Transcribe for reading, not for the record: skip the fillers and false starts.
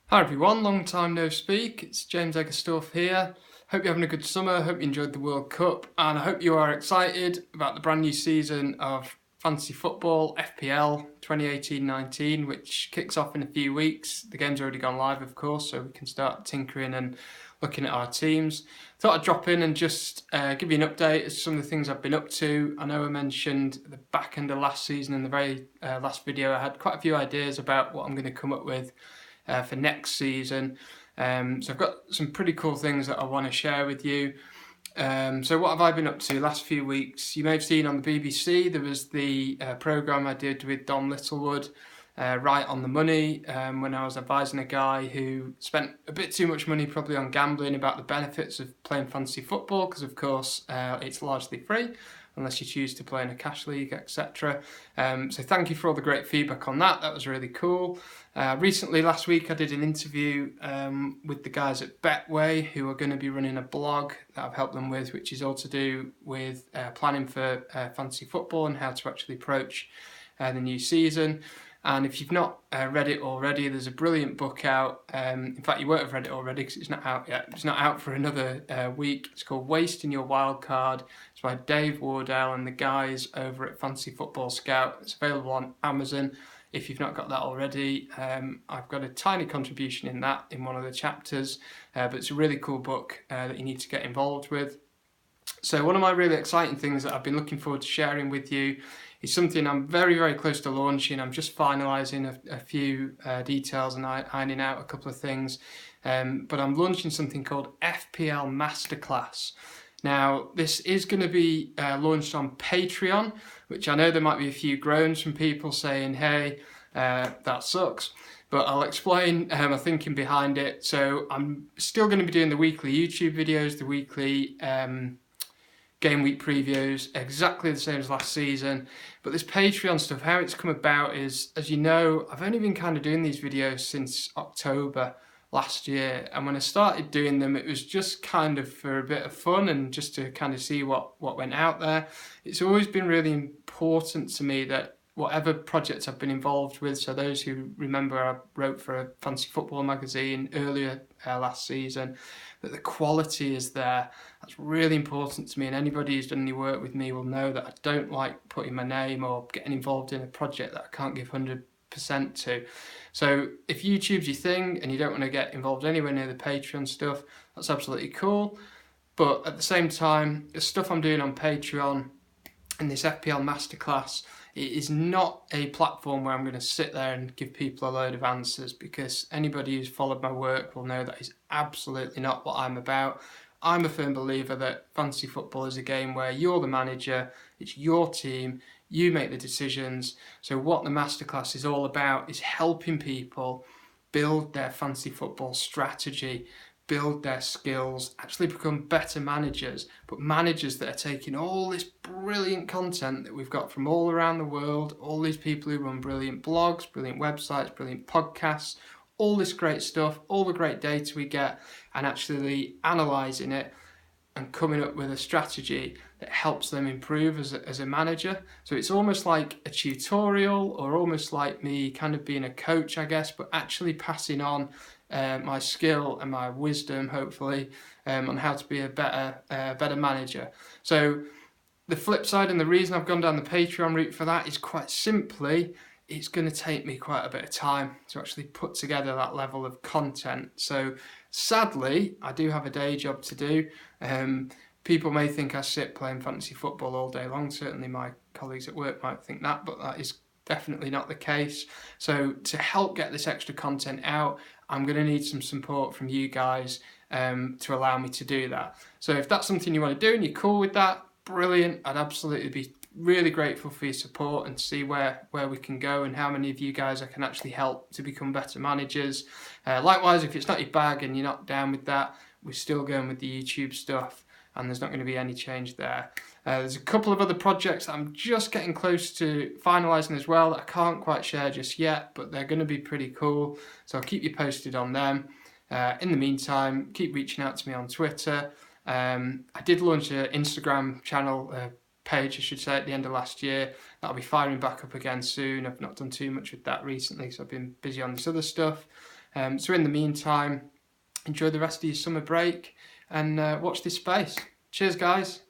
Hi everyone, long time no speak. It's Jay Egersdorff here. Hope you're having a good summer, hope you enjoyed the World Cup, and I hope you are excited about the brand new season of fantasy football, FPL 2018-19, which kicks off in a few weeks. The game's already gone live, of course, so we can start tinkering and looking at our teams. Thought I'd drop in and just give you an update as to some of the things I've been up to. I know I mentioned at the back end of last season in the very last video, I had quite a few ideas about what I'm going to come up with for next season. So I've got some pretty cool things that I want to share with you. So what have I been up to last few weeks? You may have seen on the BBC there was the programme I did with Dom Littlewood, Right on the Money, when I was advising a guy who spent a bit too much money probably on gambling about the benefits of playing fantasy football, because of course it's largely free unless you choose to play in a cash league, etc. So thank you for all the great feedback on that. That was really cool. Recently, last week, I did an interview with the guys at Betway, who are going to be running a blog that I've helped them with, which is all to do with planning for fantasy football and how to actually approach the new season. And if you've not read it already, there's a brilliant book out. In fact, you won't have read it already because it's not out yet. It's not out for another week. It's called Wasting Your Wild Card. It's by Dave Wardell and the guys over at Fantasy Football Scout. It's available on Amazon. If you've not got that already, I've got a tiny contribution in that in one of the chapters, but it's a really cool book that you need to get involved with. So one of my really exciting things that I've been looking forward to sharing with you is something I'm very, very close to launching. I'm just finalising a few details and ironing out a couple of things, but I'm launching something called FPL Masterclass. Now, this is going to be launched on Patreon, which I know there might be a few groans from people saying, hey, that sucks. But I'll explain my thinking behind it. So I'm still going to be doing the weekly YouTube videos, the weekly game week previews, exactly the same as last season. But this Patreon stuff, how it's come about is, as you know, I've only been kind of doing these videos since October last year, and when I started doing them, it was just kind of for a bit of fun and just to kind of see what went out there. It's always been really important to me that whatever projects I've been involved with, so those who remember I wrote for a fantasy football magazine earlier last season, that the quality is there. That's really important to me, and anybody who's done any work with me will know that I don't like putting my name or getting involved in a project that I can't give 100% to. So if YouTube's your thing and you don't want to get involved anywhere near the Patreon stuff, that's absolutely cool. But at the same time, the stuff I'm doing on Patreon and this FPL Masterclass, it is not a platform where I'm going to sit there and give people a load of answers, because anybody who's followed my work will know that is absolutely not what I'm about. I'm a firm believer that fantasy football is a game where you're the manager, it's your team, you make the decisions. So what the Masterclass is all about is helping people build their fantasy football strategy, build their skills, actually become better managers, but managers that are taking all this brilliant content that we've got from all around the world, all these people who run brilliant blogs, brilliant websites, brilliant podcasts, all this great stuff, all the great data we get, and actually analysing it and coming up with a strategy that helps them improve as a manager. So it's almost like a tutorial, or almost like me kind of being a coach, I guess, but actually passing on my skill and my wisdom, hopefully, on how to be a better manager. So the flip side, and the reason I've gone down the Patreon route for that, is quite simply, it's going to take me quite a bit of time to actually put together that level of content. So sadly, I do have a day job to do. People may think I sit playing fantasy football all day long. Certainly my colleagues at work might think that, but that is definitely not the case. So to help get this extra content out, I'm going to need some support from you guys to allow me to do that. So if that's something you want to do and you're cool with that, brilliant. I'd absolutely be really grateful for your support and see where we can go and how many of you guys I can actually help to become better managers. Likewise, if it's not your bag and you're not down with that, we're still going with the YouTube stuff, and there's not going to be any change there. There's a couple of other projects that I'm just getting close to finalising as well that I can't quite share just yet, but they're going to be pretty cool, so I'll keep you posted on them. In the meantime, keep reaching out to me on Twitter. I did launch an Instagram channel, page I should say, at the end of last year. That'll be firing back up again soon. I've not done too much with that recently, so I've been busy on this other stuff. So in the meantime, enjoy the rest of your summer break and watch this space. Cheers, guys.